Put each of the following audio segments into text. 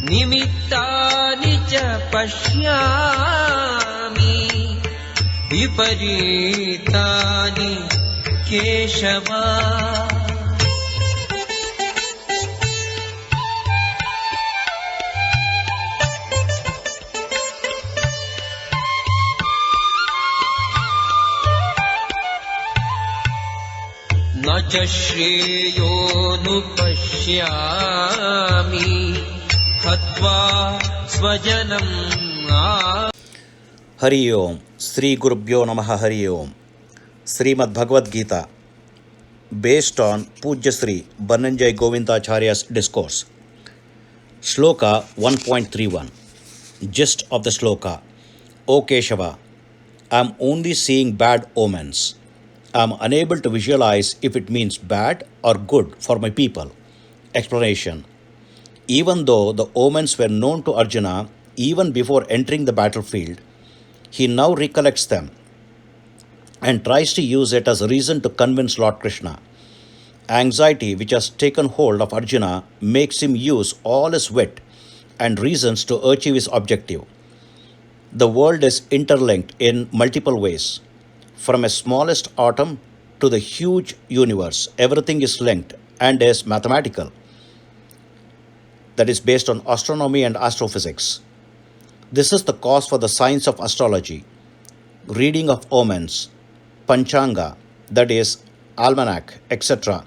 nimittāni ca paśyāmi viparītāni keśava. naca śreyosnupaśyāmi hatvā svajanamāhave. Hari Om, Sri Gurubhyo Namaha Hari Om. Sri Madh Bhagawath Gita, based on Pujya Sri Bananje Govindacharya's discourse. Sloka 1.31. Gist of the Sloka. O Keshava, I am only seeing bad omens. I am unable to visualize if it means bad or good for my people. Explanation. Even though the omens were known to Arjuna even before entering the battlefield, he now recollects them and tries to use it as a reason to convince Lord Krishna. Anxiety which has taken hold of Arjuna makes him use all his wit and reasons to achieve his objective. The world is interlinked in multiple ways. From a smallest atom to the huge universe, everything is linked and is mathematical. That is based on astronomy and astrophysics. This is the cause for the science of astrology, reading of omens, panchanga, that is almanac, etc.,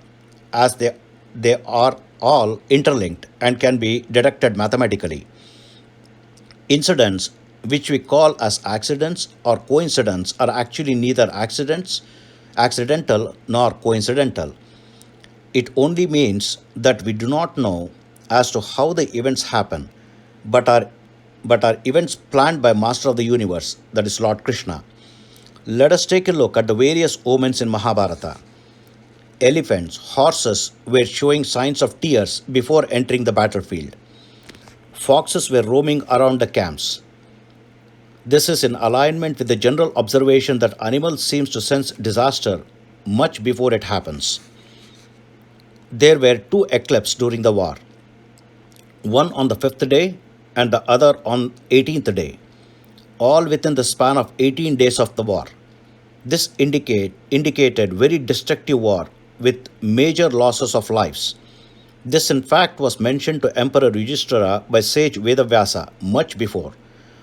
as they are all interlinked and can be deducted mathematically. Incidents which we call as accidents or coincidence are actually neither accidental nor coincidental. It only means that we do not know as to how the events happen, but are events planned by Master of the Universe, that is Lord Krishna. Let us take a look at the various omens in Mahabharata. Elephants, horses were showing signs of tears before entering the battlefield. Foxes were roaming around the camps. This is in alignment with the general observation that animals seem to sense disaster much before it happens. There were two eclipses during the war, one on the 5th day and the other on 18th day, all within the span of 18 days of the war. This indicated very destructive war with major losses of lives. This in fact was mentioned to Emperor Yudhishthira by sage Vedavyasa much before,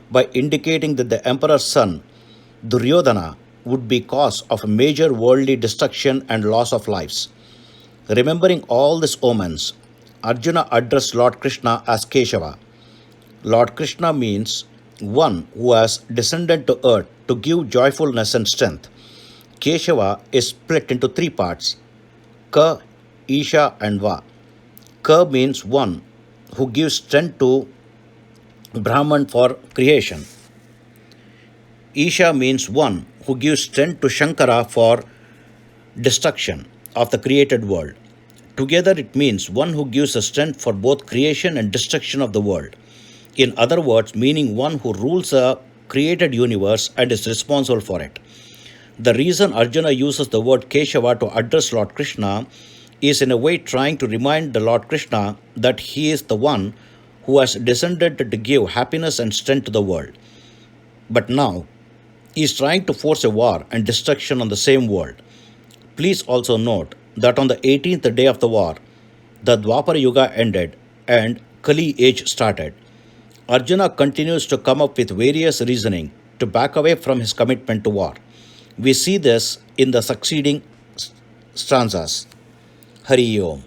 by indicating that the emperor's son Duryodhana would be cause of a major worldly destruction and loss of lives. Remembering all these omens, Arjuna addressed Lord Krishna as Keshava. Lord Krishna means one who has descended to earth to give joyfulness and strength. Keshava is split into three parts, Ka, Isha and Va. Ka means one who gives strength to Brahman for creation. Isha means one who gives strength to Shankara for destruction of the created world. Together it means one who gives a strength for both creation and destruction of the world. In other words, meaning one who rules a created universe and is responsible for it. The reason Arjuna uses the word Keshava to address Lord Krishna is in a way trying to remind the Lord Krishna that he is the one who has descended to give happiness and strength to the world. But now, he is trying to force a war and destruction on the same world. Please also note that on the 18th day of the war, the Dwapara Yuga ended and Kali age started. Arjuna continues to come up with various reasoning to back away from his commitment to war. We see this in the succeeding stanzas. Hari Om.